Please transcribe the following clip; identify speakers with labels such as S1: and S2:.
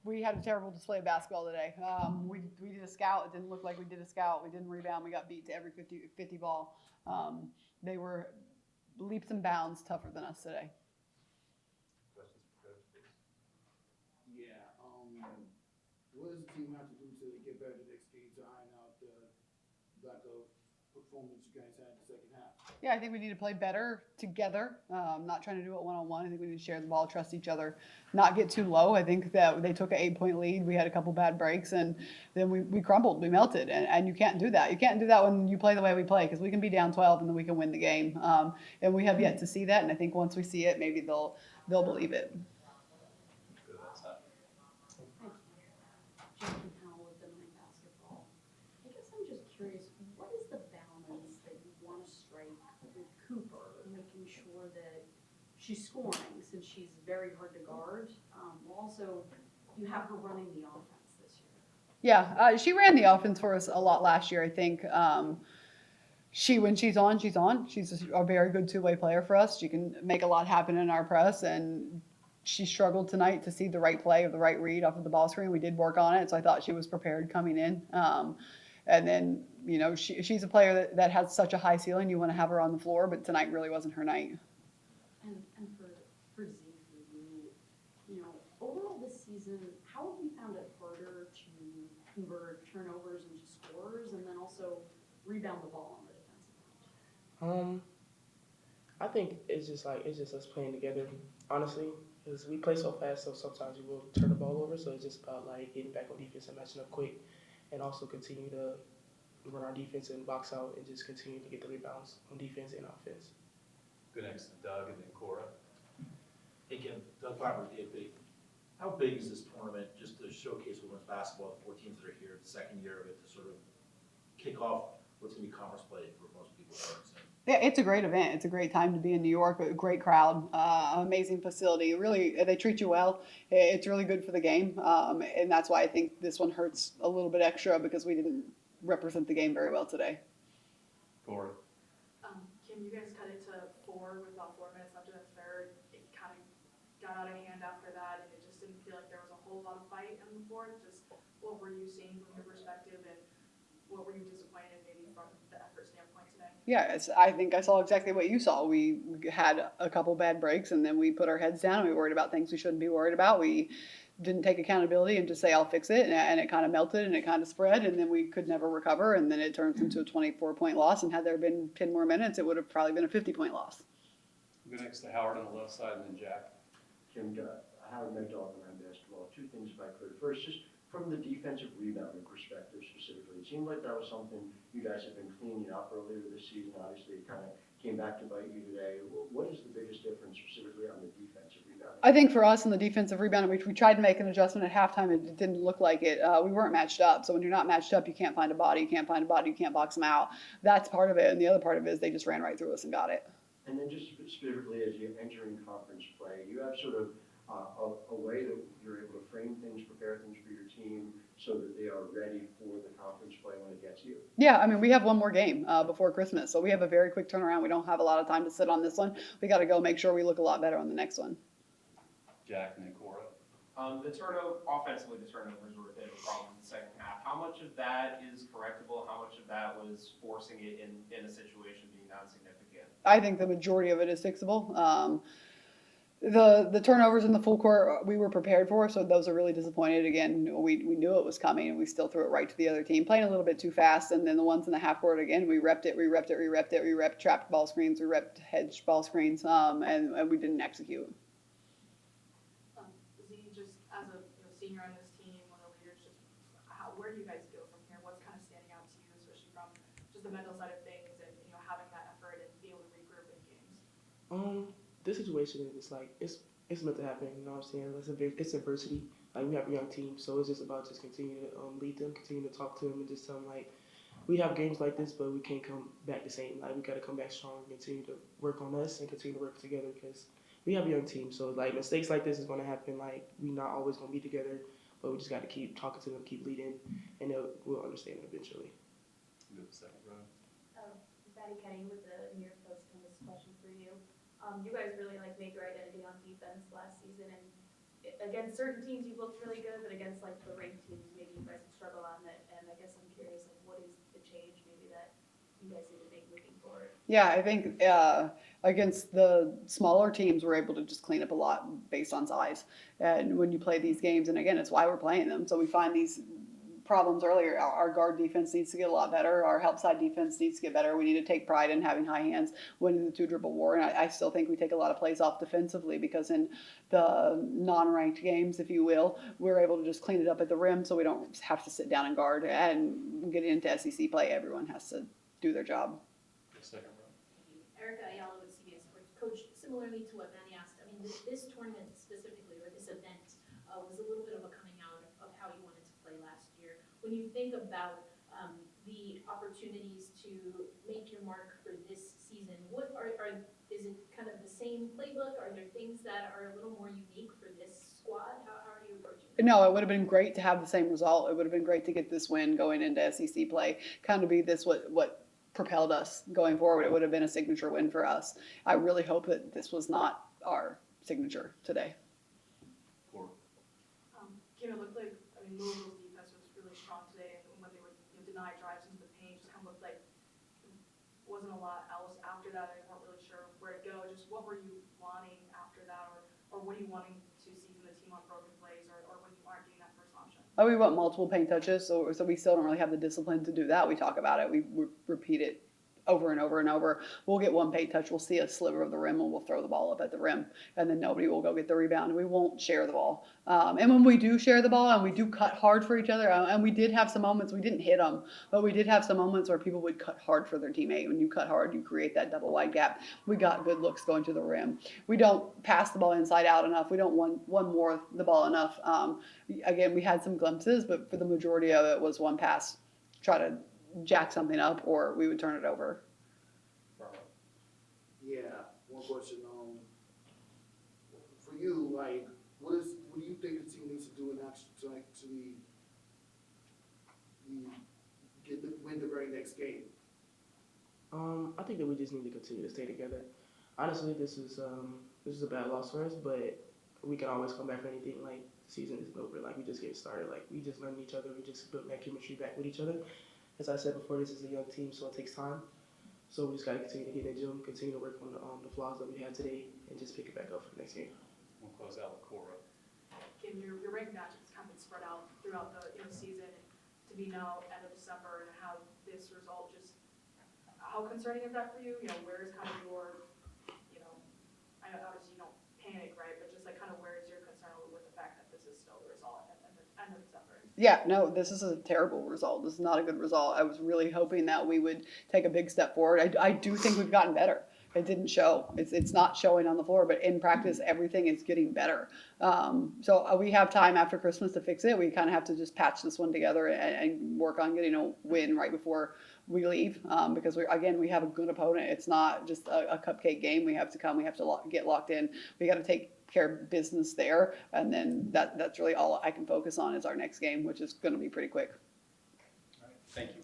S1: We had a terrible display of basketball today. We did a scout. It didn't look like we did a scout. We didn't rebound. We got beat to every 50 ball. They were leaps and bounds tougher than us today.
S2: Questions for Coach, please?
S3: Yeah. What does the team have to do to get better the next game to iron out the lack of performance you guys had in the second half?
S1: Yeah, I think we need to play better together. Not trying to do it one-on-one. I think we need to share the ball, trust each other, not get too low. I think that they took an 8-point lead. We had a couple bad breaks, and then we crumbled. We melted, and you can't do that. You can't do that when you play the way we play, because we can be down 12 and then we can win the game. And we have yet to see that, and I think once we see it, maybe they'll believe it.
S2: Go to that side.
S4: Jonathan Howell with the night basketball. I guess I'm just curious, what is the balance that you want to strike with Cooper, making sure that she's scoring since she's very hard to guard? Also, you have her running the offense this year.
S1: Yeah, she ran the offense for us a lot last year, I think. When she's on, she's on. She's a very good two-way player for us. She can make a lot happen in our press, and she struggled tonight to see the right play or the right read off of the ball screen. We did work on it, so I thought she was prepared coming in. And then, she's a player that has such a high ceiling. You want to have her on the floor, but tonight really wasn't her night.
S4: And for Z, for you, overall this season, how have you found it harder to convert turnovers into scores, and then also rebound the ball on the defensive end?
S5: I think it's just us playing together, honestly, because we play so fast, so sometimes we will turn the ball over. So it's just about getting back on defense and matching up quick, and also continue to run our defense and box out, and just continue to get the rebounds on defense and offense.
S2: Go next to Doug and then Cora.
S6: Hey Kim, Doug Farmer, DFB. How big is this tournament just to showcase women's basketball, the 4 teams that are here, the second year of it, to sort of kick off what's going to be conference play for most people?
S1: Yeah, it's a great event. It's a great time to be in New York. A great crowd, amazing facility. Really, they treat you well. It's really good for the game, and that's why I think this one hurts a little bit extra, because we didn't represent the game very well today.
S2: Cora.
S7: Kim, you guys cut it to 4 with about 4 minutes left in the third. It kind of got out of hand after that, and it just didn't feel like there was a whole lot of fight in the fourth. Just what were you seeing from your perspective, and what were you disappointed maybe from the effort standpoint today?
S1: Yeah, I think I saw exactly what you saw. We had a couple bad breaks, and then we put our heads down and we worried about things we shouldn't be worried about. We didn't take accountability and just say, I'll fix it. And it kind of melted and it kind of spread, and then we could never recover. And then it turns into a 24-point loss. And had there been 10 more minutes, it would have probably been a 50-point loss.
S2: We'll go next to Howard on the left side and then Jack.
S8: Kim, Howard McDonald on basketball. 2 things if I could. First, just from the defensive rebounding perspective specifically, it seemed like that was something you guys have been cleaning up earlier this season. Obviously, it kind of came back to bite you today. What is the biggest difference specifically on the defensive rebounding?
S1: I think for us in the defensive rebounding, we tried to make an adjustment at halftime. It didn't look like it. We weren't matched up. So when you're not matched up, you can't find a body. You can't find a body. You can't box them out. That's part of it. And the other part of it is they just ran right through us and got it.
S8: And then just specifically as you're entering conference play, you have sort of a way that you're able to frame things, prepare things for your team so that they are ready for the conference play when it gets here.
S1: Yeah, I mean, we have one more game before Christmas, so we have a very quick turnaround. We don't have a lot of time to sit on this one. We got to go make sure we look a lot better on the next one.
S2: Jack and then Cora.
S9: Offensively, the turnovers were a bit of a problem in the second half. How much of that is correctable? How much of that was forcing it in a situation being non-significant?
S1: I think the majority of it is fixable. The turnovers in the full court we were prepared for, so those are really disappointed. Again, we knew it was coming, and we still threw it right to the other team, playing a little bit too fast. And then the ones in the half court, again, we repped trapped ball screens, we repped hedged ball screens, and we didn't execute.
S7: Z, just as a senior on this team, one of the leaders, just where do you guys go from here? What's kind of standing out to you, especially from just the mental side of things and having that effort and be able to regroup in games?
S5: This situation is it's meant to happen. You know what I'm saying? It's adversity. We have a young team, so it's just about continue to lead them, continue to talk to them, and just tell them we have games like this, but we can't come back the same. We got to come back strong and continue to work on us and continue to work together, because we have a young team. So mistakes like this is going to happen. We not always going to be together, but we just got to keep talking to them, keep leading, and we'll understand eventually.
S2: Go to the second row.
S10: Maddie Kenny with the New York Post, and this question for you. You guys really made your identity on defense last season, and against certain teams you've looked really good, but against like the ranked teams, maybe you guys have struggled on it. And I guess I'm curious, like, what is the change maybe that you guys need to make moving forward?
S1: Yeah, I think against the smaller teams, we're able to just clean up a lot based on size. And when you play these games, and again, it's why we're playing them. So we find these problems earlier. Our guard defense needs to get a lot better. Our help side defense needs to get better. We need to take pride in having high hands, winning the 2-dribble war. And I still think we take a lot of plays off defensively because in the non-ranked games, if you will, we're able to just clean it up at the rim so we don't have to sit down and guard. And get into SEC play, everyone has to do their job.
S2: The second row.
S10: Erica Ayala with CBS Sports. Coach, similarly to what Manny asked, I mean, this tournament specifically, or this event, was a little bit of a coming out of how you wanted to play last year. When you think about the opportunities to make your mark for this season, what is it kind of the same playbook? Are there things that are a little more unique for this squad? How are you approaching it?
S1: No, it would have been great to have the same result. It would have been great to get this win going into SEC play. Kind of be this what propelled us going forward. It would have been a signature win for us. I really hope that this was not our signature today.
S2: Cora.
S7: Kim, it looked like, Louisville's defense was really strong today, and when they would deny drives into the paint, just kind of looked like there wasn't a lot else after that. I weren't really sure where to go. Just what were you wanting after that, or what are you wanting to see from the team on broken plays, or when you aren't getting that first option?
S1: Oh, we want multiple paint touches, so we still don't really have the discipline to do that. We talk about it. We repeat it over and over and over. We'll get one paint touch. We'll see a sliver of the rim, and we'll throw the ball up at the rim, and then nobody will go get the rebound. We won't share the ball. And when we do share the ball, and we do cut hard for each other, and we did have some moments, we didn't hit them, but we did have some moments where people would cut hard for their teammate. When you cut hard, you create that double wide gap. We got good looks going to the rim. We don't pass the ball inside out enough. We don't one more the ball enough. Again, we had some glimpses, but for the majority of it was one pass, try to jack something up, or we would turn it over.
S3: Yeah, one question, for you, like, what do you think the team needs to do in actually win the very next game?
S5: I think that we just need to continue to stay together. Honestly, this is a bad loss for us, but we can always come back for anything. Like, the season isn't over. Like, we just get started. Like, we just learn each other. We just build that chemistry back with each other. As I said before, this is a young team, so it takes time. So we just got to continue to get in the gym, continue to work on the flaws that we had today, and just pick it back up for the next game.
S2: We'll close out with Cora.
S7: Kim, your ranked matchups kind of been spread out throughout the season, to be now end of December and have this result. Just how concerning is that for you? Where is kind of your, I know obviously you don't panic, right? But just like kind of where is your concern with the fact that this is still the result at the end of December?
S1: Yeah, no, this is a terrible result. This is not a good result. I was really hoping that we would take a big step forward. I do think we've gotten better. It didn't show. It's not showing on the floor, but in practice, everything is getting better. So we have time after Christmas to fix it. We kind of have to just patch this one together and work on getting a win right before we leave, because we have a good opponent. It's not just a cupcake game. We have to come. We have to get locked in. We got to take care of business there, and then that's really all I can focus on is our next game, which is going to be pretty quick.
S2: All right, thank you.